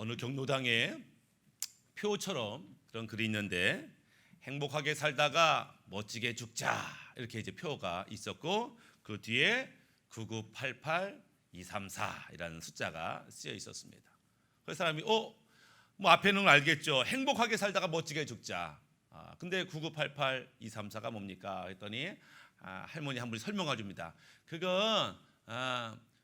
어느 경로당에 표처럼 그런 글이 있는데 행복하게 살다가 멋지게 죽자 이렇게 이제 표가 있었고 그 뒤에 9988234이라는 숫자가 쓰여 있었습니다. 그 사람이 뭐 앞에는 알겠죠. 행복하게 살다가 멋지게 죽자. 근데 9988234가 뭡니까? 했더니 할머니 한 분이 설명해 줍니다. 그건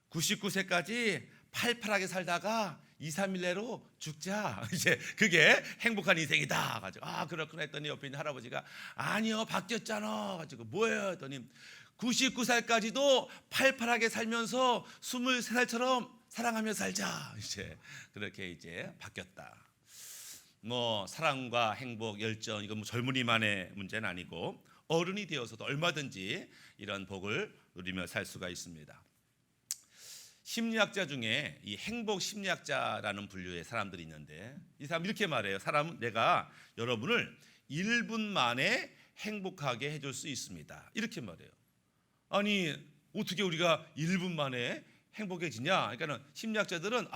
99세까지 팔팔하게 살다가 2, 3일 내로 죽자. 이제 그게 행복한 인생이다. 가지고 그렇구나 했더니 옆에 있는 할아버지가 아니요 바뀌었잖아. 가지고 뭐예요? 했더니 99살까지도 팔팔하게 살면서 23살처럼 사랑하며 살자. 이제 그렇게 이제 바뀌었다. 뭐 사랑과 행복, 열정 이건 뭐 젊은이만의 문제는 아니고 어른이 되어서도 얼마든지 이런 복을 누리며 살 수가 있습니다. 심리학자 중에 이 행복 심리학자라는 분류의 사람들이 있는데 이 사람 이렇게 말해요. 사람은 내가 여러분을 1분 만에 행복하게 해줄 수 있습니다. 이렇게 말해요. 아니 어떻게 우리가 1분 만에 행복해지냐? 그러니까 심리학자들은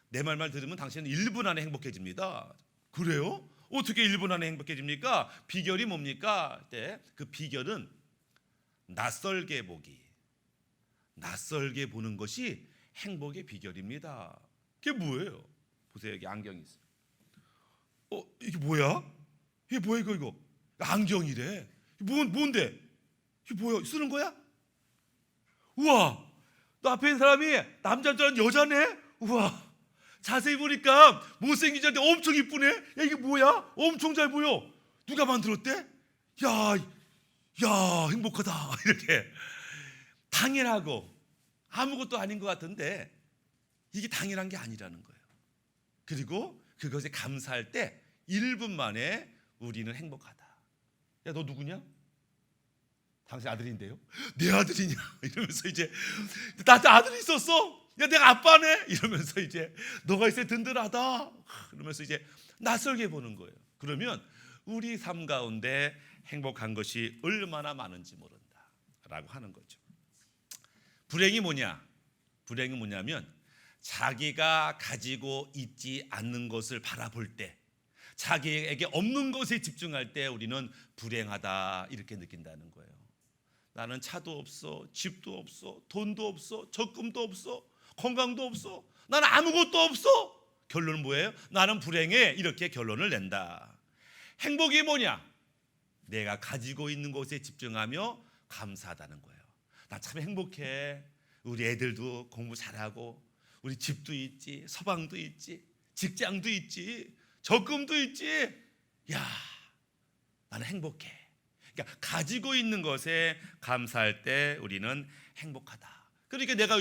내 말만 들으면 당신은 1분 안에 행복해집니다. 그래요? 어떻게 1분 안에 행복해집니까? 비결이 뭡니까? 그 비결은 낯설게 보기. 낯설게 보는 것이 행복의 비결입니다. 그게 뭐예요? 보세요. 여기 안경이 있어요. 이게 뭐야? 이게 뭐야 이거? 안경이래. 뭔데? 이게 뭐야? 쓰는 거야? 우와! 너 앞에 있는 사람이 남자인 줄 알았는데 여자네? 우와! 자세히 보니까 못생긴 자인데 엄청 이쁘네? 야 이게 뭐야? 엄청 잘 보여. 누가 만들었대? 야 행복하다. 이렇게 당연하고 아무것도 아닌 것 같은데 이게 당연한 게 아니라는 거예요. 그리고 그것에 감사할 때 1분 만에 우리는 행복하다. 야 너 누구냐? 당신 아들인데요? 내 아들이냐? 이러면서 이제 나한테 아들이 있었어? 야 내가 아빠네? 이러면서 이제 너가 있어야 든든하다. 그러면서 이제 낯설게 보는 거예요. 그러면 우리 삶 가운데 행복한 것이 얼마나 많은지 모른다라고 하는 거죠. 불행이 뭐냐? 불행은 뭐냐면 자기가 가지고 있지 않는 것을 바라볼 때, 자기에게 없는 것에 집중할 때 우리는 불행하다 이렇게 느낀다는 거예요. 나는 차도 없어, 집도 없어, 돈도 없어, 적금도 없어, 건강도 없어, 나는 아무것도 없어. 결론은 뭐예요? 나는 불행해. 이렇게 결론을 낸다. 행복이 뭐냐? 내가 가지고 있는 것에 집중하며 감사하다는 거예요. 나 참 행복해. 우리 애들도 공부 잘하고 우리 집도 있지, 서방도 있지, 직장도 있지, 적금도 있지. 야, 나는 행복해. 그러니까 가지고 있는 것에 감사할 때 우리는 행복하다. 그러니까 내가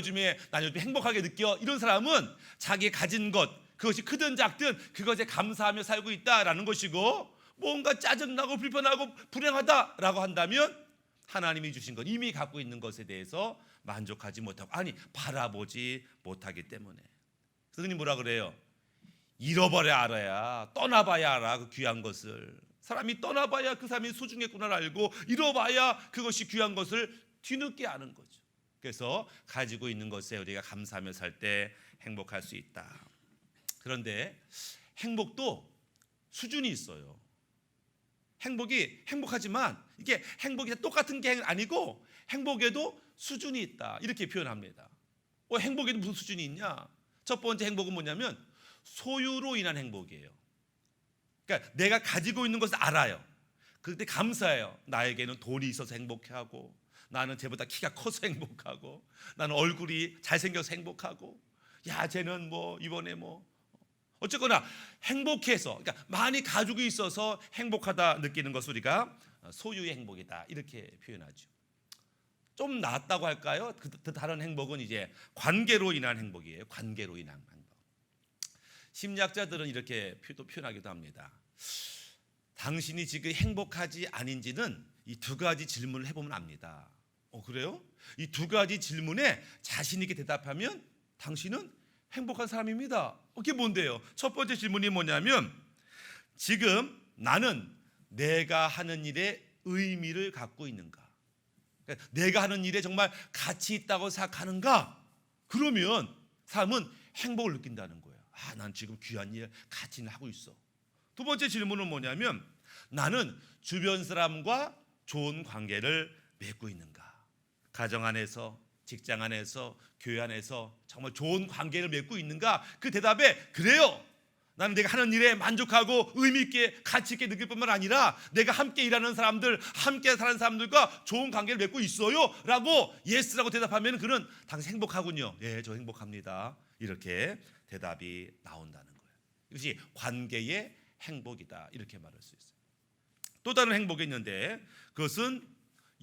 난 요즘 행복하게 느껴. 이런 사람은 자기 가진 것, 그것이 크든 작든 그것에 감사하며 살고 있다라는 것이고, 뭔가 짜증나고 불편하고 불행하다라고 한다면 하나님이 주신 것, 이미 갖고 있는 것에 대해서 만족하지 못하고, 바라보지 못하기 때문에. 선생님 뭐라 그래요? 잃어버려 알아야, 떠나봐야 알아. 그 귀한 것을. 사람이 떠나봐야 그 사람이 소중했구나를 알고, 잃어봐야 그것이 귀한 것을 뒤늦게 아는 거죠. 그래서 가지고 있는 것에 우리가 감사하며 살 때 행복할 수 있다. 그런데 행복도 수준이 있어요. 행복이 행복하지만 이게 행복이 똑같은 게 아니고 행복에도 수준이 있다. 이렇게 표현합니다. 행복에도 무슨 수준이 있냐? 첫 번째 행복은 뭐냐면 소유로 인한 행복이에요. 그러니까 내가 가지고 있는 것을 알아요. 그때 감사해요. 나에게는 돈이 있어서 행복해하고, 나는 쟤보다 키가 커서 행복하고, 나는 얼굴이 잘생겨서 행복하고, 야 쟤는 뭐 이번에 뭐 어쨌거나 행복해서, 그러니까 많이 가지고 있어서 행복하다 느끼는 것을 우리가 소유의 행복이다 이렇게 표현하죠. 좀 낫다고 할까요? 그 다른 행복은 이제 관계로 인한 행복이에요. 관계로 인한 행복. 심리학자들은 이렇게 표현하기도 합니다. 당신이 지금 행복하지 아닌지는 이 두 가지 질문을 해보면 압니다. 그래요? 이 두 가지 질문에 자신 있게 대답하면 당신은 행복한 사람입니다. 그게 뭔데요? 첫 번째 질문이 뭐냐면, 지금 나는 내가 하는 일에 의미를 갖고 있는가? 그러니까 내가 하는 일에 정말 가치 있다고 생각하는가? 그러면 사람은 행복을 느낀다는 거예요. 난 지금 귀한 일 같이 하고 있어. 두 번째 질문은 뭐냐면 나는 주변 사람과 좋은 관계를 맺고 있는가? 가정 안에서, 직장 안에서, 교회 안에서 정말 좋은 관계를 맺고 있는가? 그 대답에 그래요. 나는 내가 하는 일에 만족하고 의미 있게 가치 있게 느낄 뿐만 아니라 내가 함께 일하는 사람들, 함께 사는 사람들과 좋은 관계를 맺고 있어요 라고 예스라고 대답하면 그는 당신 행복하군요. 예, 저 행복합니다. 이렇게 대답이 나온다는 거예요. 이것이 관계의 행복이다 이렇게 말할 수 있어요. 또 다른 행복이 있는데 그것은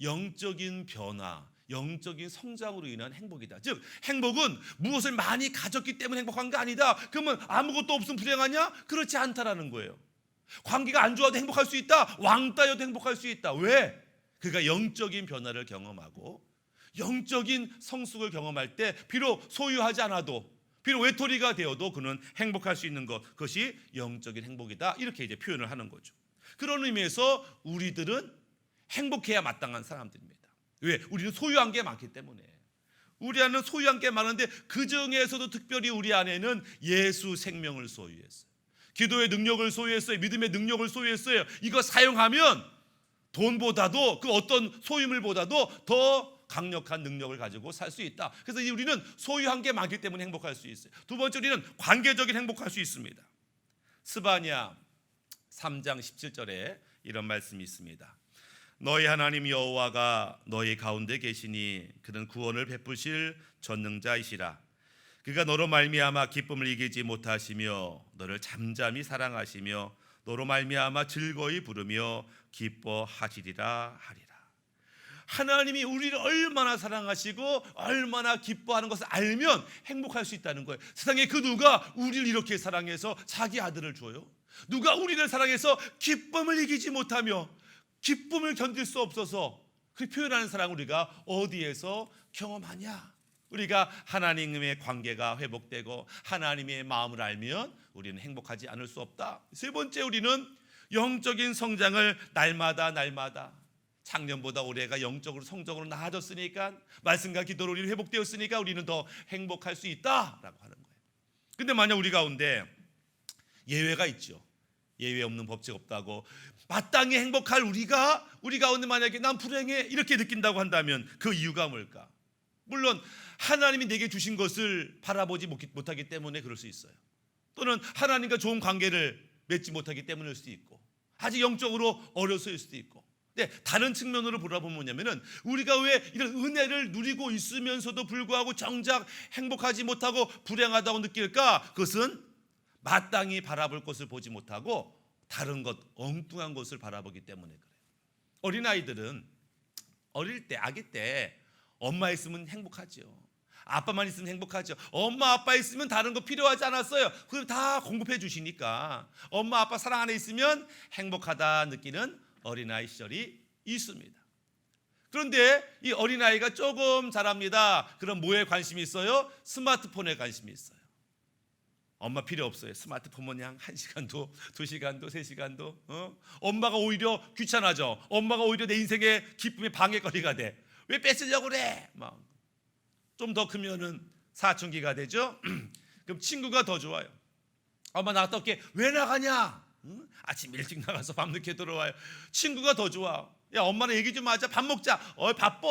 영적인 변화, 영적인 성장으로 인한 행복이다. 즉 행복은 무엇을 많이 가졌기 때문에 행복한 게 아니다. 그러면 아무것도 없으면 불행하냐? 그렇지 않다라는 거예요. 관계가 안 좋아도 행복할 수 있다. 왕따여도 행복할 수 있다. 왜? 그가 영적인 변화를 경험하고 영적인 성숙을 경험할 때 비록 소유하지 않아도 비록 외톨이가 되어도 그는 행복할 수 있는 것, 그것이 영적인 행복이다. 이렇게 이제 표현을 하는 거죠. 그런 의미에서 우리들은 행복해야 마땅한 사람들입니다. 왜? 우리는 소유한 게 많기 때문에. 우리 안에는 소유한 게 많은데 그 중에서도 특별히 우리 안에는 예수 생명을 소유했어요. 기도의 능력을 소유했어요. 믿음의 능력을 소유했어요. 이거 사용하면 돈보다도 그 어떤 소유물보다도 더 강력한 능력을 가지고 살 수 있다. 그래서 우리는 소유한 게 많기 때문에 행복할 수 있어요. 두 번째 우리는 관계적인 행복할 수 있습니다. 스바냐 3장 17절에 이런 말씀이 있습니다. 너희 하나님 여호와가 너희 가운데 계시니 그는 구원을 베푸실 전능자이시라. 그가 너로 말미암아 기쁨을 이기지 못하시며 너를 잠잠히 사랑하시며 너로 말미암아 즐거이 부르며 기뻐하시리라 하리라. 하나님이 우리를 얼마나 사랑하시고 얼마나 기뻐하는 것을 알면 행복할 수 있다는 거예요. 세상에 그 누가 우리를 이렇게 사랑해서 자기 아들을 줘요? 누가 우리를 사랑해서 기쁨을 이기지 못하며 기쁨을 견딜 수 없어서 그 표현하는 사랑을 우리가 어디에서 경험하냐? 우리가 하나님의 관계가 회복되고 하나님의 마음을 알면 우리는 행복하지 않을 수 없다. 세 번째 우리는 영적인 성장을 날마다 작년보다 올해가 영적으로 성적으로 나아졌으니까 말씀과 기도로 우리 회복되었으니까 우리는 더 행복할 수 있다라고 하는 거예요. 근데 만약 우리 가운데 예외가 있죠. 예외 없는 법칙 없다고 마땅히 행복할 우리 가운데 만약에 난 불행해 이렇게 느낀다고 한다면 그 이유가 뭘까? 물론 하나님이 내게 주신 것을 바라보지 못하기 때문에 그럴 수 있어요. 또는 하나님과 좋은 관계를 맺지 못하기 때문일 수도 있고 아직 영적으로 어려서일 수도 있고. 근데 다른 측면으로 보라보면 뭐냐면은 우리가 왜 이런 은혜를 누리고 있으면서도 불구하고 정작 행복하지 못하고 불행하다고 느낄까? 그것은 마땅히 바라볼 것을 보지 못하고 다른 것, 엉뚱한 것을 바라보기 때문에 그래요. 어린아이들은 어릴 때, 아기 때 엄마 있으면 행복하죠. 아빠만 있으면 행복하죠. 엄마 아빠 있으면 다른 거 필요하지 않았어요. 그걸 다 공급해 주시니까 엄마 아빠 사랑 안에 있으면 행복하다 느끼는 어린아이 시절이 있습니다. 그런데 이 어린아이가 조금 자랍니다. 그럼 뭐에 관심이 있어요? 스마트폰에 관심이 있어요. 엄마 필요 없어요. 스마트폰 그냥 1시간도 2시간도 3시간도 엄마가 오히려 귀찮아져. 엄마가 오히려 내 인생의 기쁨의 방해거리가 돼. 왜 뺏으려고 그래? 좀 더 크면은 사춘기가 되죠. 그럼 친구가 더 좋아요. 엄마 나갔다 올게. 왜 나가냐? 아침 일찍 나가서 밤늦게 들어와요. 친구가 더 좋아. 야 엄마랑 얘기 좀 하자. 밥 먹자. 바빠.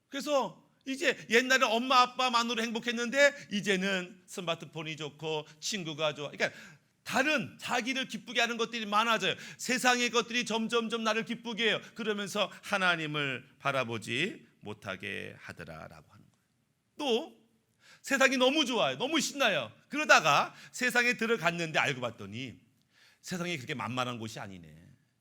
그래서 이제 옛날에 엄마 아빠만으로 행복했는데 이제는 스마트폰이 좋고 친구가 좋아. 그러니까 다른 자기를 기쁘게 하는 것들이 많아져요. 세상의 것들이 점점점 나를 기쁘게 해요. 그러면서 하나님을 바라보지 못하게 하더라라고 하는 거예요. 또 세상이 너무 좋아요. 너무 신나요. 그러다가 세상에 들어갔는데 알고 봤더니 세상이 그렇게 만만한 곳이 아니네.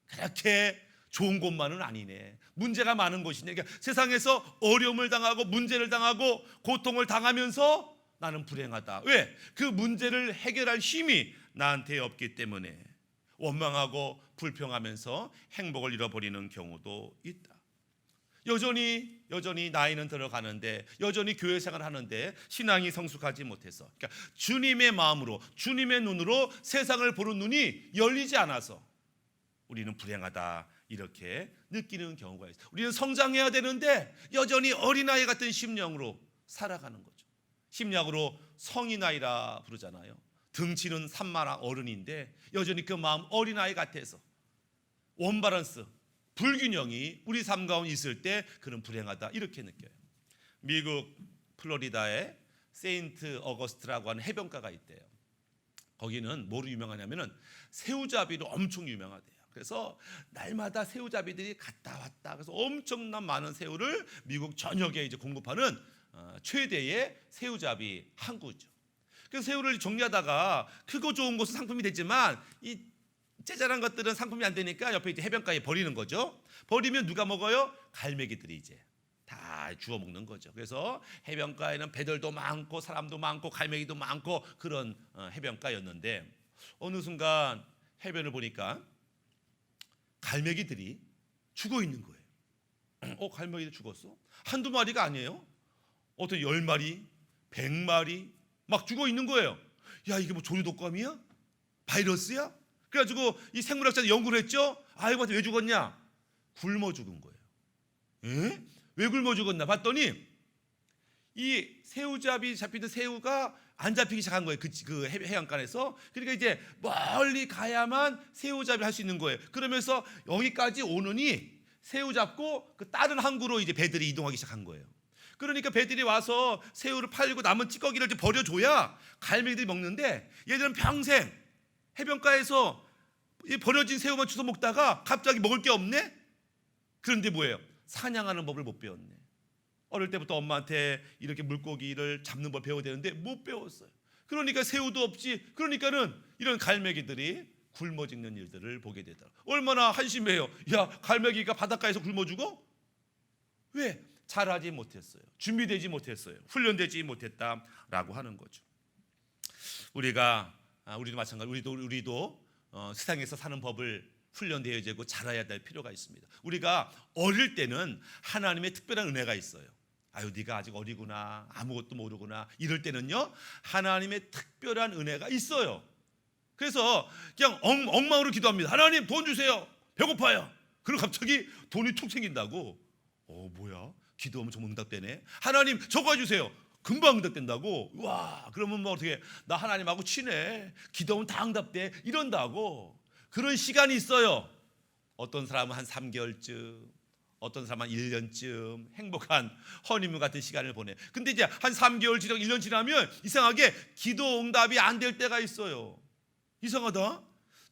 그렇게 좋은 곳만은 아니네. 문제가 많은 곳이네. 그러니까 세상에서 어려움을 당하고 문제를 당하고 고통을 당하면서 나는 불행하다. 왜? 그 문제를 해결할 힘이 나한테 없기 때문에 원망하고 불평하면서 행복을 잃어버리는 경우도 있다. 여전히 나이는 들어가는데 여전히 교회 생활을 하는데 신앙이 성숙하지 못해서 그러니까 주님의 마음으로 주님의 눈으로 세상을 보는 눈이 열리지 않아서 우리는 불행하다 이렇게 느끼는 경우가 있어요. 우리는 성장해야 되는데 여전히 어린아이 같은 심령으로 살아가는 거죠. 심리학으로 성인아이라 부르잖아요. 등치는 산만한 어른인데 여전히 그 마음 어린아이 같아서 원바런스, 불균형이 우리 삶 가운데 있을 때 그는 불행하다 이렇게 느껴요. 미국 플로리다에 세인트 어거스트라고 하는 해변가가 있대요. 거기는 뭐로 유명하냐면은 새우잡이로 엄청 유명하대요. 그래서 날마다 새우잡이들이 갔다 왔다. 그래서 엄청난 많은 새우를 미국 전역에 이제 공급하는 최대의 새우잡이 항구죠. 그래서 새우를 정리하다가 크고 좋은 것은 상품이 되지만 이 째잘한 것들은 상품이 안 되니까 옆에 이제 해변가에 버리는 거죠. 버리면 누가 먹어요? 갈매기들이 이제 다 주워 먹는 거죠. 그래서 해변가에는 배들도 많고 사람도 많고 갈매기도 많고 그런 해변가였는데 어느 순간 해변을 보니까 갈매기들이 죽어 있는 거예요. 갈매기들 죽었어? 한두 마리가 아니에요. 어떤 10마리, 100마리 막 죽어 있는 거예요. 야, 이게 뭐 조류독감이야? 바이러스야? 그래가지고 이 생물학자들 연구를 했죠. 이거 왜 죽었냐? 굶어 죽은 거예요. 에? 왜 굶어 죽었나 봤더니 이 새우잡이 잡히던 새우가 안 잡히기 시작한 거예요. 그 해안가에서. 그러니까 이제 멀리 가야만 새우잡이를 할 수 있는 거예요. 그러면서 여기까지 오느니 새우 잡고 그 다른 항구로 이제 배들이 이동하기 시작한 거예요. 그러니까 배들이 와서 새우를 팔고 남은 찌꺼기를 이제 버려줘야 갈매기들이 먹는데 얘들은 평생 해변가에서 버려진 새우만 주워 먹다가 갑자기 먹을 게 없네? 그런데 뭐예요? 사냥하는 법을 못 배웠네. 어릴 때부터 엄마한테 이렇게 물고기를 잡는 법 배워야 되는데 못 배웠어요. 그러니까 새우도 없지. 그러니까는 이런 갈매기들이 굶어 죽는 일들을 보게 되더라고요. 얼마나 한심해요. 야, 갈매기가 바닷가에서 굶어 죽어? 왜? 잘하지 못했어요. 준비되지 못했어요. 훈련되지 못했다라고 하는 거죠. 우리도 마찬가지. 우리도 세상에서 사는 법을 훈련되어야 되고 잘해야 될 필요가 있습니다. 우리가 어릴 때는 하나님의 특별한 은혜가 있어요. 네가 아직 어리구나, 아무것도 모르구나 이럴 때는요 하나님의 특별한 은혜가 있어요. 그래서 그냥 엉망으로 기도합니다. 하나님 돈 주세요. 배고파요. 그리고 갑자기 돈이 툭 생긴다고. 뭐야? 기도하면 정말 응답되네. 하나님 저거 해주세요. 금방 응답된다고. 와, 그러면 뭐 어떻게 나 하나님하고 친해. 기도하면 다 응답돼. 이런다고. 그런 시간이 있어요. 어떤 사람은 한 3개월쯤, 어떤 사람은 한 1년쯤 행복한 허니문 같은 시간을 보내. 근데 이제 한 3개월 지나고 1년 지나면 이상하게 기도 응답이 안 될 때가 있어요. 이상하다.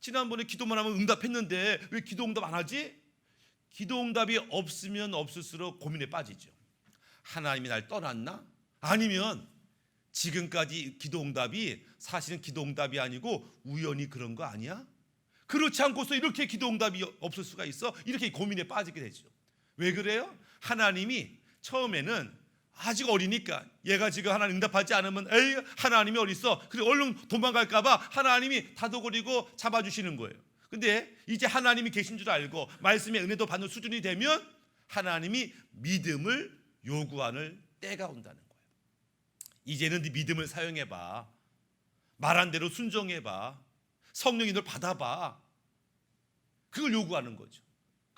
지난번에 기도만 하면 응답했는데 왜 기도 응답 안 하지? 기도 응답이 없으면 없을수록 고민에 빠지죠. 하나님이 날 떠났나? 아니면 지금까지 기도 응답이 사실은 기도 응답이 아니고 우연히 그런 거 아니야? 그렇지 않고서 이렇게 기도 응답이 없을 수가 있어? 이렇게 고민에 빠지게 되죠. 왜 그래요? 하나님이 처음에는 아직 어리니까 얘가 지금 하나님 응답하지 않으면 에이 하나님이 어딨어? 그리고 얼른 도망갈까 봐 하나님이 다독거리고 잡아주시는 거예요. 근데 이제 하나님이 계신 줄 알고 말씀의 은혜도 받는 수준이 되면 하나님이 믿음을 요구하는 때가 온다는 거예요. 이제는 네 믿음을 사용해봐. 말한 대로 순종해봐. 성령이 널 받아봐. 그걸 요구하는 거죠.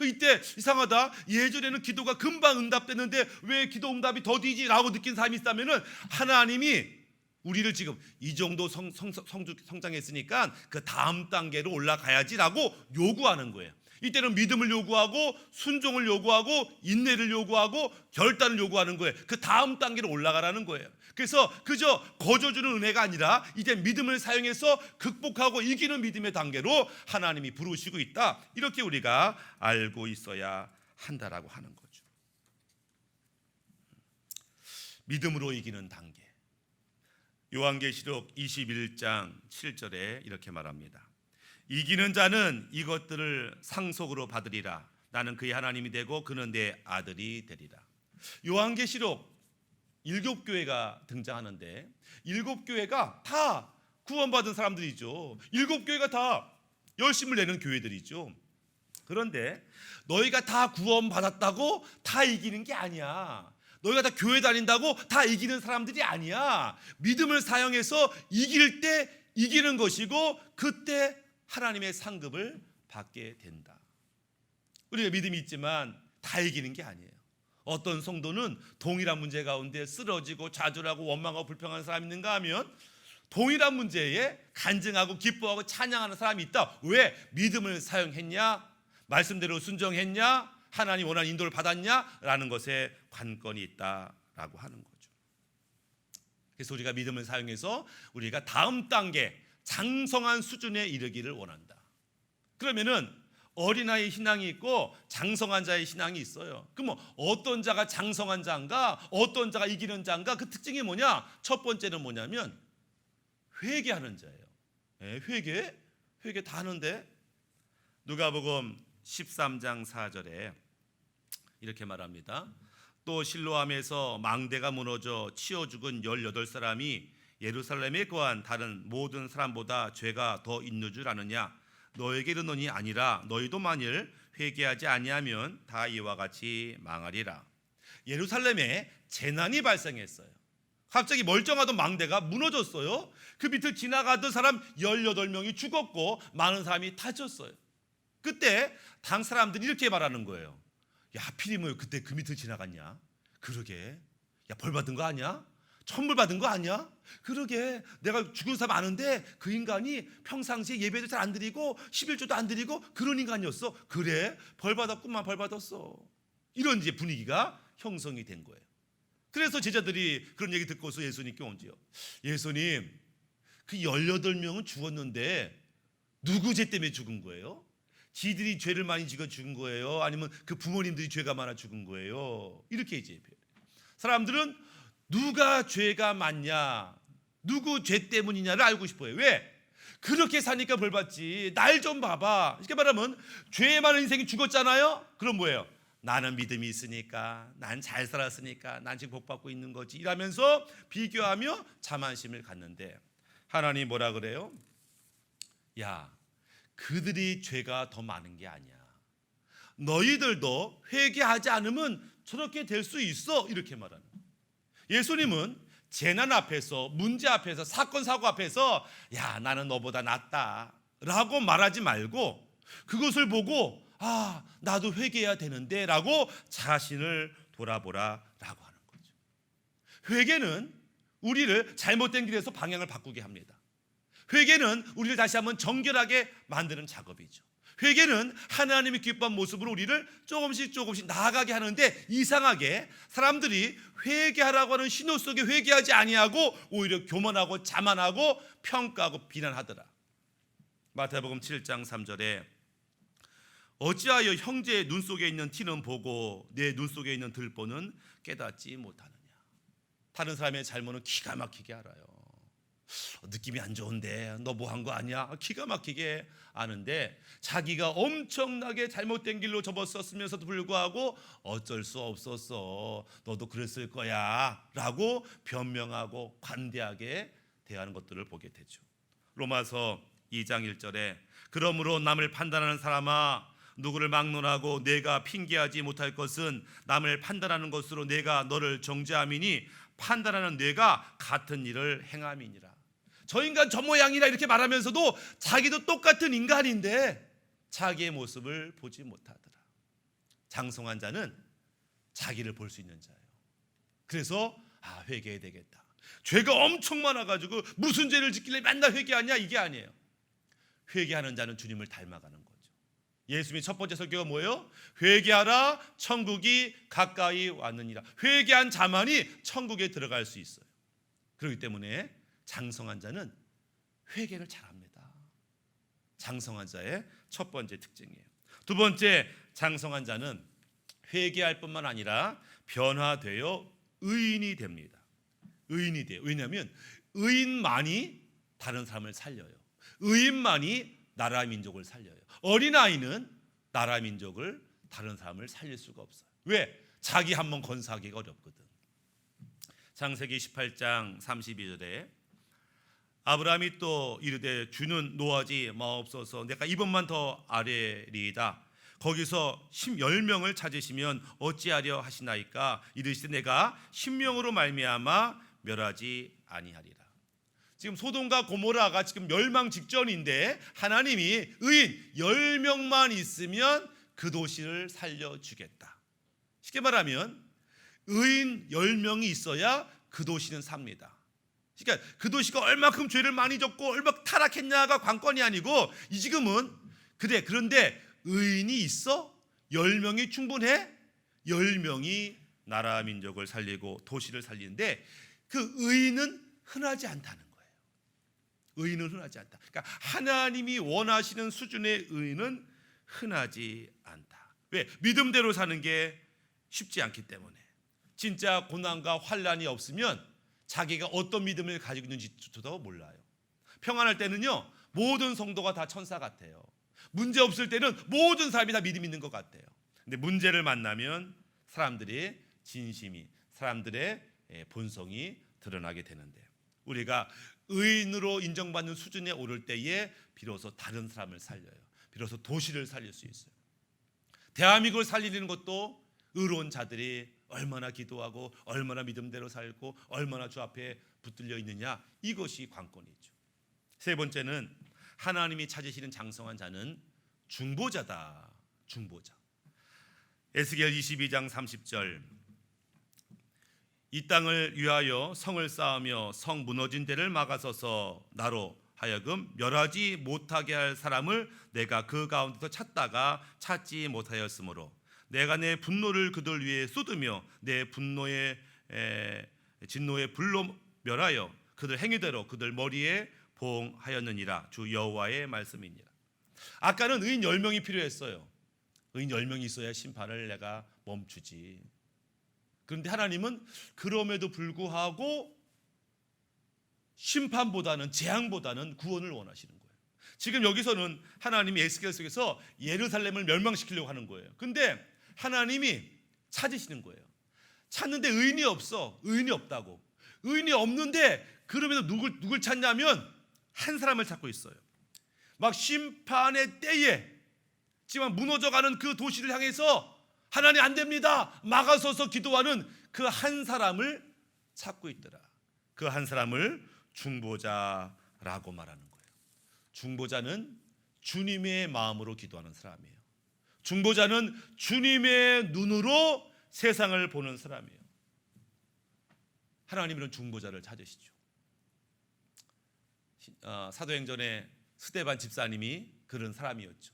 이때 이상하다. 예전에는 기도가 금방 응답됐는데 왜 기도 응답이 더디지? 라고 느낀 사람이 있다면은 하나님이 우리를 지금 이 정도 성장했으니까 그 다음 단계로 올라가야지 라고 요구하는 거예요. 이때는 믿음을 요구하고 순종을 요구하고 인내를 요구하고 결단을 요구하는 거예요. 그 다음 단계로 올라가라는 거예요. 그래서 그저 거저주는 은혜가 아니라 이제 믿음을 사용해서 극복하고 이기는 믿음의 단계로 하나님이 부르시고 있다. 이렇게 우리가 알고 있어야 한다라고 하는 거죠. 믿음으로 이기는 단계. 요한계시록 21장 7절에 이렇게 말합니다. 이기는 자는 이것들을 상속으로 받으리라. 나는 그의 하나님이 되고 그는 내 아들이 되리라. 요한계시록 7교회가 등장하는데 7교회가 다 구원받은 사람들이죠. 7교회가 다 열심을 내는 교회들이죠. 그런데 너희가 다 구원받았다고 다 이기는 게 아니야. 너희가 다 교회 다닌다고 다 이기는 사람들이 아니야. 믿음을 사용해서 이길 때 이기는 것이고 그때 하나님의 상급을 받게 된다. 우리가 믿음이 있지만 다 이기는 게 아니에요. 어떤 성도는 동일한 문제 가운데 쓰러지고 좌절하고 원망하고 불평하는 사람이 있는가 하면 동일한 문제에 간증하고 기뻐하고 찬양하는 사람이 있다. 왜? 믿음을 사용했냐? 말씀대로 순종했냐? 하나님 원하는 인도를 받았냐? 라는 것에 관건이 있다라고 하는 거죠. 그래서 우리가 믿음을 사용해서 우리가 다음 단계 장성한 수준에 이르기를 원한다. 그러면은 어린아이 신앙이 있고 장성한 자의 신앙이 있어요. 그럼 어떤 자가 장성한 자인가? 어떤 자가 이기는 자인가? 그 특징이 뭐냐? 첫 번째는 뭐냐면 회개하는 자예요. 회개 다 하는데 누가복음 13장 4절에 이렇게 말합니다. 또 실로암에서 망대가 무너져 치어 죽은 18사람이 예루살렘에 거한 다른 모든 사람보다 죄가 더 있는 줄 아느냐? 너에게 이르노니 아니라 너희도 만일 회개하지 아니하면 다 이와 같이 망하리라. 예루살렘에 재난이 발생했어요. 갑자기 멀쩡하던 망대가 무너졌어요. 그 밑을 지나가던 사람 18명이 죽었고 많은 사람이 다쳤어요. 그때 당 사람들이 이렇게 말하는 거예요. 야, 하필이면 그때 그 밑을 지나갔냐? 그러게. 야, 벌 받은 거 아니야? 천벌 받은 거 아니야? 그러게. 내가 죽은 사람 아는데 그 인간이 평상시에 예배도 잘 안 드리고 11조도 안 드리고 그런 인간이었어. 그래? 벌 받았구만. 벌 받았어. 이런 이제 분위기가 형성이 된 거예요. 그래서 제자들이 그런 얘기 듣고서 예수님께 온지요. 예수님, 그 18명은 죽었는데 누구 죄 때문에 죽은 거예요? 지들이 죄를 많이 지어 죽은 거예요? 아니면 그 부모님들이 죄가 많아 죽은 거예요? 이렇게 이제 사람들은 누가 죄가 많냐, 누구 죄 때문이냐를 알고 싶어요. 왜? 그렇게 사니까 벌 받지. 날 좀 봐봐. 이렇게 말하면 죄 많은 인생이 죽었잖아요. 그럼 뭐예요? 나는 믿음이 있으니까, 난 잘 살았으니까, 난 지금 복 받고 있는 거지. 이러면서 비교하며 자만심을 갖는데 하나님 뭐라 그래요? 야, 그들이 죄가 더 많은 게 아니야. 너희들도 회개하지 않으면 저렇게 될 수 있어. 이렇게 말하는 거예요. 예수님은 재난 앞에서, 문제 앞에서, 사건 사고 앞에서 야, 나는 너보다 낫다 라고 말하지 말고 그것을 보고 아, 나도 회개해야 되는데 라고 자신을 돌아보라 라고 하는 거죠. 회개는 우리를 잘못된 길에서 방향을 바꾸게 합니다. 회개는 우리를 다시 한번 정결하게 만드는 작업이죠. 회개는 하나님이 기뻐한 모습으로 우리를 조금씩 나아가게 하는데 이상하게 사람들이 회개하라고 하는 신호 속에 회개하지 아니하고 오히려 교만하고 자만하고 평가하고 비난하더라. 마태복음 7장 3절에 어찌하여 형제의 눈 속에 있는 티는 보고 내 눈 속에 있는 들보는 깨닫지 못하느냐. 다른 사람의 잘못은 기가 막히게 알아요. 느낌이 안 좋은데 너 뭐 한 거 아니야? 기가 막히게 아는데 자기가 엄청나게 잘못된 길로 접었었으면서도 불구하고 어쩔 수 없었어, 너도 그랬을 거야 라고 변명하고 관대하게 대하는 것들을 보게 되죠. 로마서 2장 1절에 그러므로 남을 판단하는 사람아, 누구를 막론하고 내가 핑계하지 못할 것은 남을 판단하는 것으로 내가 너를 정죄함이니 판단하는 뇌가 같은 일을 행함이니라. 저 인간 저 모양이라 이렇게 말하면서도 자기도 똑같은 인간인데 자기의 모습을 보지 못하더라. 장성한 자는 자기를 볼 수 있는 자예요. 그래서 회개해야 되겠다. 죄가 엄청 많아가지고 무슨 죄를 짓길래 맨날 회개하냐, 이게 아니에요. 회개하는 자는 주님을 닮아가는 거죠. 예수님의 첫 번째 설교가 뭐예요? 회개하라, 천국이 가까이 왔느니라. 회개한 자만이 천국에 들어갈 수 있어요. 그렇기 때문에 장성한 자는 회개를 잘합니다. 장성한 자의 첫 번째 특징이에요. 두 번째, 장성한 자는 회개할 뿐만 아니라 변화되어 의인이 됩니다. 의인이 돼요. 왜냐하면 의인만이 다른 사람을 살려요. 의인만이 나라 민족을 살려요. 어린아이는 나라 민족을, 다른 사람을 살릴 수가 없어요. 왜? 자기 한 번 건사하기가 어렵거든. 창세기 18장 32절에 아브라함이 또 이르되 주는 노하지 마옵소서, 내가 이번만 더 아뢰리이다. 거기서 10명을 찾으시면 어찌하려 하시나이까. 이르시되 내가 10명으로 말미암아 멸하지 아니하리라. 지금 소돔과 고모라가 지금 멸망 직전인데 하나님이 의인 10명만 있으면 그 도시를 살려주겠다. 쉽게 말하면 의인 10명이 있어야 그 도시는 삽니다. 그러니까 그 도시가 얼마큼 죄를 많이 졌고 얼마큼 타락했냐가 관건이 아니고 이 지금은 그래 그런데 의인이 있어? 10명이 충분해? 10명이 나라 민족을 살리고 도시를 살리는데 그 의인은 흔하지 않다는 거예요. 의인은 흔하지 않다. 그러니까 하나님이 원하시는 수준의 의인은 흔하지 않다. 왜? 믿음대로 사는 게 쉽지 않기 때문에. 진짜 고난과 환난이 없으면 자기가 어떤 믿음을 가지고 있는지도 몰라요. 평안할 때는요 모든 성도가 다 천사 같아요. 문제 없을 때는 모든 사람이 다 믿음 있는 것 같아요. 근데 문제를 만나면 사람들이 진심이, 사람들의 본성이 드러나게 되는데 우리가 의인으로 인정받는 수준에 오를 때에 비로소 다른 사람을 살려요. 비로소 도시를 살릴 수 있어요. 대한민국을 살리는 것도 의로운 자들이 얼마나 기도하고 얼마나 믿음대로 살고 얼마나 주 앞에 붙들려 있느냐, 이것이 관건이죠. 세 번째는 하나님이 찾으시는 장성한 자는 중보자다. 중보자. 에스겔 22장 30절 이 땅을 위하여 성을 쌓으며 성 무너진 데를 막아서서 나로 하여금 멸하지 못하게 할 사람을 내가 그 가운데서 찾다가 찾지 못하였으므로 내가 내 분노를 그들 위에 쏟으며 내 분노의 진노의 불로 멸하여 그들 행위대로 그들 머리에 봉하였느니라. 주 여호와의 말씀이니라. 아까는 의인 10명이 필요했어요. 의인 10명이 있어야 심판을 내가 멈추지. 그런데 하나님은 그럼에도 불구하고 심판보다는 재앙보다는 구원을 원하시는 거예요. 지금 여기서는 하나님이 에스겔 속에서 예루살렘을 멸망시키려고 하는 거예요. 근데 하나님이 찾으시는 거예요. 찾는데 의인이 없어. 의인이 없다고. 의인이 없는데 그럼에도 누굴 찾냐면 한 사람을 찾고 있어요. 막 심판의 때에 지금 무너져가는 그 도시를 향해서 하나님 안 됩니다 막아서서 기도하는 그 한 사람을 찾고 있더라. 그 한 사람을 중보자라고 말하는 거예요. 중보자는 주님의 마음으로 기도하는 사람이에요. 중보자는 주님의 눈으로 세상을 보는 사람이에요. 하나님은 중보자를 찾으시죠. 사도행전에 스데반 집사님이 그런 사람이었죠.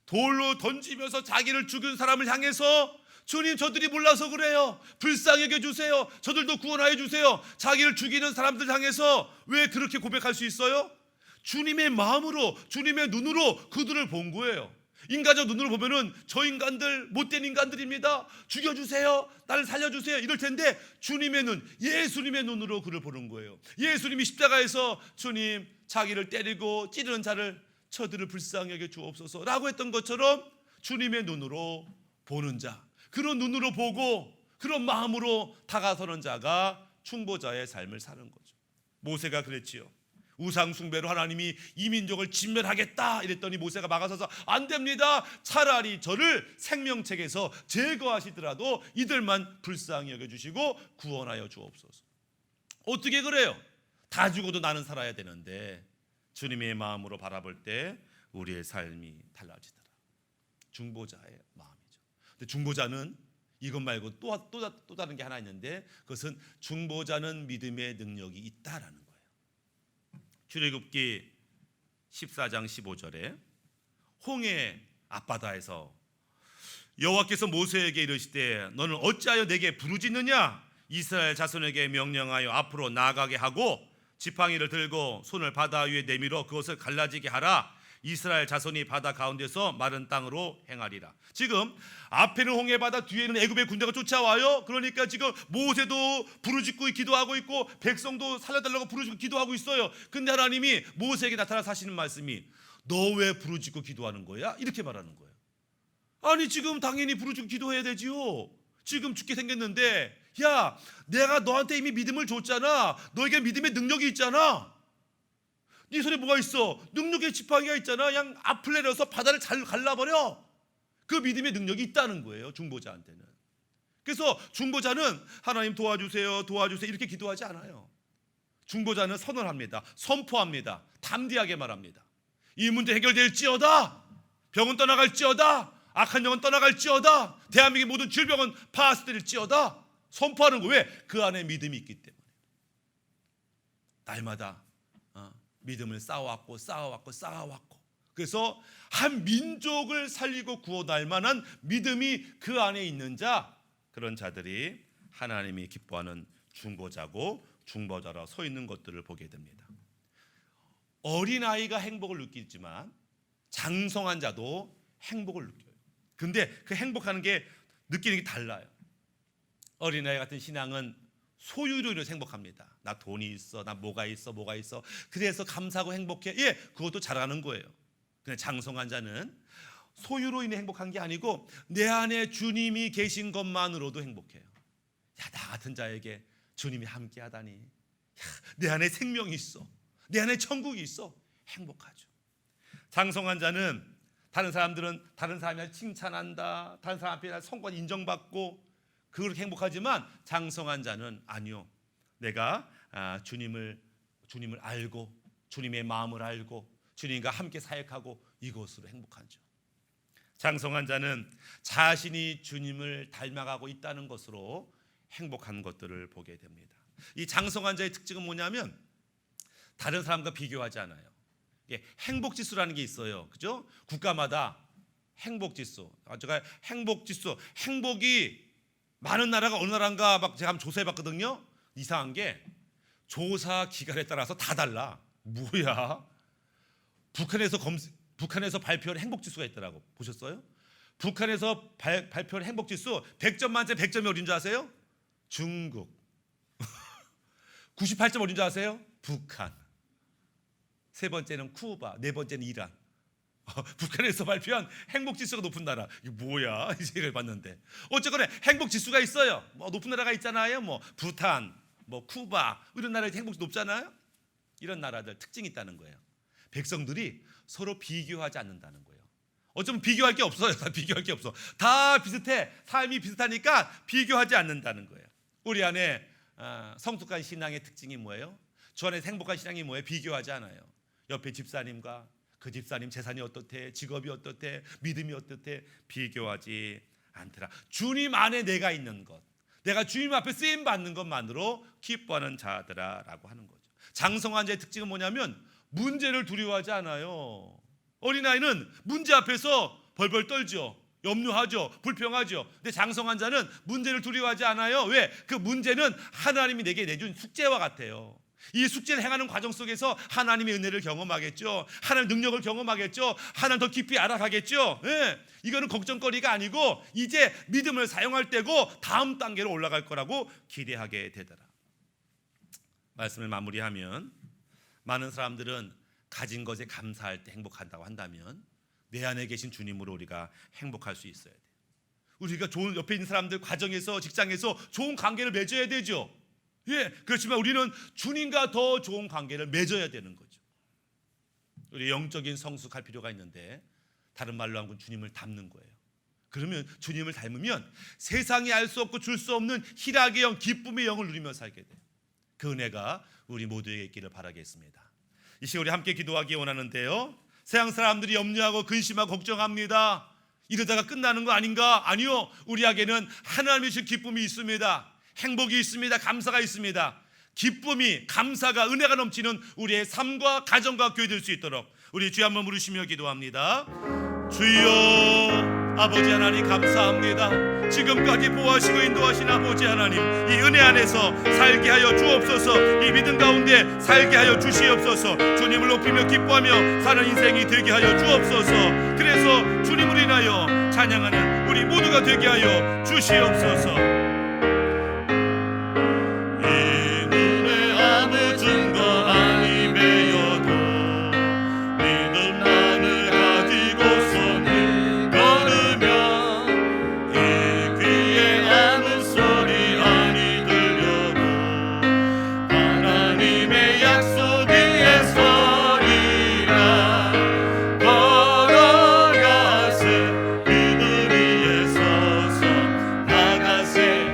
돌로 던지면서 자기를 죽인 사람을 향해서 주님 저들이 몰라서 그래요. 불쌍히 여겨주세요. 저들도 구원하여 주세요. 자기를 죽이는 사람들 향해서 왜 그렇게 고백할 수 있어요? 주님의 마음으로 주님의 눈으로 그들을 본 거예요. 인간적 눈으로 보면은 저 인간들 못된 인간들입니다. 죽여주세요. 나를 살려주세요. 이럴 텐데 주님의 눈, 예수님의 눈으로 그를 보는 거예요. 예수님이 십자가에서 주님 자기를 때리고 찌르는 자를 저들을 불쌍히 여겨 주옵소서라고 했던 것처럼 주님의 눈으로 보는 자, 그런 눈으로 보고 그런 마음으로 다가서는 자가 중보자의 삶을 사는 거죠. 모세가 그랬지요. 우상 숭배로 하나님이 이 민족을 진멸하겠다 이랬더니 모세가 막아서서 안 됩니다. 차라리 저를 생명책에서 제거하시더라도 이들만 불쌍히 여겨주시고 구원하여 주옵소서. 어떻게 그래요? 다 죽어도 나는 살아야 되는데 주님의 마음으로 바라볼 때 우리의 삶이 달라지더라. 중보자의 마음이죠. 근데 중보자는 이것 말고 또 다른 게 하나 있는데 그것은 중보자는 믿음의 능력이 있다라는 거예요. 출애굽기 14장 15절에 홍해 앞바다에서 여호와께서 모세에게 이르시되 너는 어찌하여 내게 부르짖느냐? 이스라엘 자손에게 명령하여 앞으로 나아가게 하고 지팡이를 들고 손을 바다 위에 내밀어 그것을 갈라지게 하라. 이스라엘 자손이 바다 가운데서 마른 땅으로 행하리라. 지금 앞에는 홍해바다, 뒤에는 애굽의 군대가 쫓아와요. 그러니까 지금 모세도 부르짖고 기도하고 있고 백성도 살려달라고 부르짖고 기도하고 있어요. 근데 하나님이 모세에게 나타나서 하시는 말씀이 너 왜 부르짖고 기도하는 거야? 이렇게 말하는 거예요. 아니 지금 당연히 부르짖고 기도해야 되지요. 지금 죽게 생겼는데 야 내가 너한테 이미 믿음을 줬잖아. 너에게 믿음의 능력이 있잖아. 네 손에 뭐가 있어? 능력의 지팡이가 있잖아. 그냥 앞을 내려서 바다를 잘 갈라버려. 그 믿음의 능력이 있다는 거예요. 중보자한테는. 그래서 중보자는 하나님 도와주세요 도와주세요 이렇게 기도하지 않아요. 중보자는 선언합니다. 선포합니다. 담대하게 말합니다. 이 문제 해결될지어다. 병은 떠나갈지어다. 악한 영은 떠나갈지어다. 대한민국의 모든 질병은 파스될지어다. 선포하는 거 왜? 그 안에 믿음이 있기 때문에. 날마다 믿음을 쌓아왔고 그래서 한 민족을 살리고 구원할 만한 믿음이 그 안에 있는 자, 그런 자들이 하나님이 기뻐하는 중보자고 중보자라 서 있는 것들을 보게 됩니다. 어린아이가 행복을 느끼지만 장성한 자도 행복을 느껴요. 근데 그 행복하는 게 느끼는 게 달라요. 어린아이 같은 신앙은 소유로 인해서 행복합니다. 나 돈이 있어, 나 뭐가 있어 그래서 감사하고 행복해. 예, 그것도 잘하는 거예요. 근데 장성한 자는 소유로 인해 행복한 게 아니고 내 안에 주님이 계신 것만으로도 행복해요. 야, 나 같은 자에게 주님이 함께 하다니, 야, 내 안에 생명이 있어, 내 안에 천국이 있어, 행복하죠. 장성한 자는 다른 사람이 칭찬한다, 다른 사람 앞에 성과 인정받고 그렇게 행복하지만 장성한 자는 아니요, 내가 주님을 알고 주님의 마음을 알고 주님과 함께 사역하고 이것으로 행복하죠. 장성한 자는 자신이 주님을 닮아가고 있다는 것으로 행복한 것들을 보게 됩니다. 이 장성한 자의 특징은 뭐냐면 다른 사람과 비교하지 않아요. 행복지수라는 게 있어요. 그죠? 국가마다 행복지수. 제가 행복이 많은 나라가 어느 나라인가 막 제가 한번 조사해봤거든요. 이상한 게 조사 기간에 따라서 다 달라. 뭐야? 북한에서 발표한 행복지수가 있더라고. 보셨어요? 북한에서 발표한 행복지수 100점 만점에 100점이 어딘 줄 아세요? 중국. 98점 어딘 줄 아세요? 북한. 세 번째는 쿠바, 네 번째는 이란. 북한에서 발표한 행복지수가 높은 나라. 이게 뭐야? 이 생각을 봤는데 어쨌거나 행복지수가 있어요. 뭐 높은 나라가 있잖아요. 뭐 부탄, 뭐 쿠바 이런 나라의 행복지수 높잖아요. 이런 나라들 특징이 있다는 거예요. 백성들이 서로 비교하지 않는다는 거예요. 어쩌면 비교할 게 없어요. 다 비교할 게 없어. 다 비슷해. 삶이 비슷하니까 비교하지 않는다는 거예요. 우리 안에 성숙한 신앙의 특징이 뭐예요? 주 안에 행복한 신앙이 뭐예요? 비교하지 않아요. 옆에 집사님과 그 집사님 재산이 어떻대, 직업이 어떻대, 믿음이 어떻대, 비교하지 않더라. 주님 안에 내가 있는 것, 내가 주님 앞에 쓰임 받는 것만으로 기뻐하는 자들아라고 하는 거죠. 장성한 자의 특징은 뭐냐면 문제를 두려워하지 않아요. 어린아이는 문제 앞에서 벌벌 떨죠. 염려하죠. 불평하죠. 근데 장성한 자는 문제를 두려워하지 않아요. 왜? 그 문제는 하나님이 내게 내준 숙제와 같아요. 이 숙제를 행하는 과정 속에서 하나님의 은혜를 경험하겠죠. 하나님의 능력을 경험하겠죠. 하나님 더 깊이 알아가겠죠. 예, 이거는 걱정거리가 아니고 이제 믿음을 사용할 때고 다음 단계로 올라갈 거라고 기대하게 되더라. 말씀을 마무리하면 많은 사람들은 가진 것에 감사할 때 행복한다고 한다면 내 안에 계신 주님으로 우리가 행복할 수 있어야 돼요. 우리가 좋은 옆에 있는 사람들, 가정에서, 직장에서 좋은 관계를 맺어야 되죠. 예, 그렇지만 우리는 주님과 더 좋은 관계를 맺어야 되는 거죠. 우리 영적인 성숙할 필요가 있는데 다른 말로 하면 주님을 닮는 거예요. 그러면 주님을 닮으면 세상이 알 수 없고 줄 수 없는 희락의 영, 기쁨의 영을 누리며 살게 돼요. 그 은혜가 우리 모두에게 있기를 바라겠습니다. 이 시간 우리 함께 기도하기 원하는데요, 세상 사람들이 염려하고 근심하고 걱정합니다. 이러다가 끝나는 거 아닌가? 아니요, 우리에게는 하나님이 주신 기쁨이 있습니다. 행복이 있습니다. 감사가 있습니다. 기쁨이, 감사가, 은혜가 넘치는 우리의 삶과 가정과 교회 될 수 있도록 우리 주여 한번 부르시며 기도합니다. 주여, 아버지 하나님 감사합니다. 지금까지 보호하시고 인도하신 아버지 하나님, 이 은혜 안에서 살게 하여 주옵소서. 이 믿음 가운데 살게 하여 주시옵소서. 주님을 높이며 기뻐하며 사는 인생이 되게 하여 주옵소서. 그래서 주님을 인하여 찬양하는 우리 모두가 되게 하여 주시옵소서. 새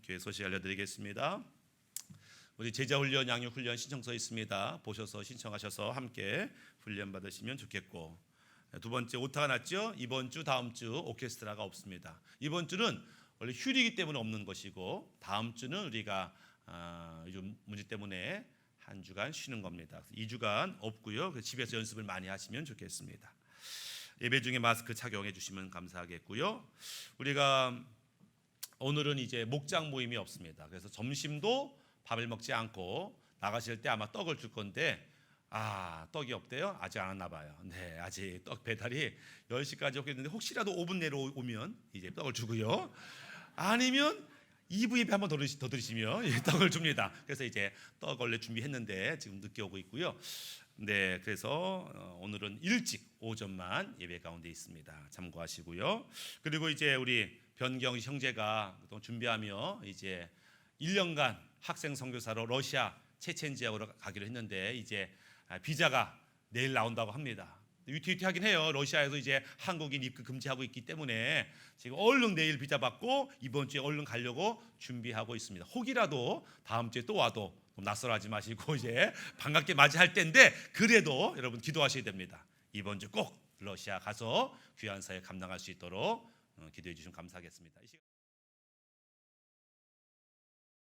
교회 소식 알려드리겠습니다. 우리 제자훈련, 양육훈련 신청서 있습니다. 보셔서 신청하셔서 함께 훈련 받으시면 좋겠고, 두 번째 오타가 났죠. 이번 주 다음 주 오케스트라가 없습니다. 이번 주는 원래 휴일이기 때문에 없는 것이고, 다음 주는 우리가 요즘 문제 때문에 한 주간 쉬는 겁니다. 2주간 없고요. 집에서 연습을 많이 하시면 좋겠습니다. 예배 중에 마스크 착용해 주시면 감사하겠고요. 우리가 오늘은 이제 목장 모임이 없습니다. 그래서 점심도 밥을 먹지 않고 나가실 때 아마 떡을 줄 건데, 떡이 없대요? 아직 안 왔나 봐요. 네, 아직 떡 배달이 10시까지 오겠는데 혹시라도 5분 내로 오면 이제 떡을 주고요. 아니면 2부 예배 한번 더 드리시면 떡을 줍니다. 그래서 이제 떡 원래 준비했는데 지금 늦게 오고 있고요. 네, 그래서 오늘은 일찍 오전만 예배 가운데 있습니다. 참고하시고요. 그리고 이제 우리 변경 형제가 준비하며 이제 1년간 학생 선교사로 러시아 체첸 지역으로 가기로 했는데 이제 비자가 내일 나온다고 합니다. 위태위태하긴 해요. 러시아에서 이제 한국인 입국 금지하고 있기 때문에 지금 얼른 내일 비자 받고 이번 주에 얼른 가려고 준비하고 있습니다. 혹이라도 다음 주에 또 와도 낯설어하지 마시고 이제 반갑게 맞이할 때인데, 그래도 여러분 기도하셔야 됩니다. 이번 주 꼭 러시아 가서 귀한 사역 감당할 수 있도록 기도해 주시면 감사하겠습니다.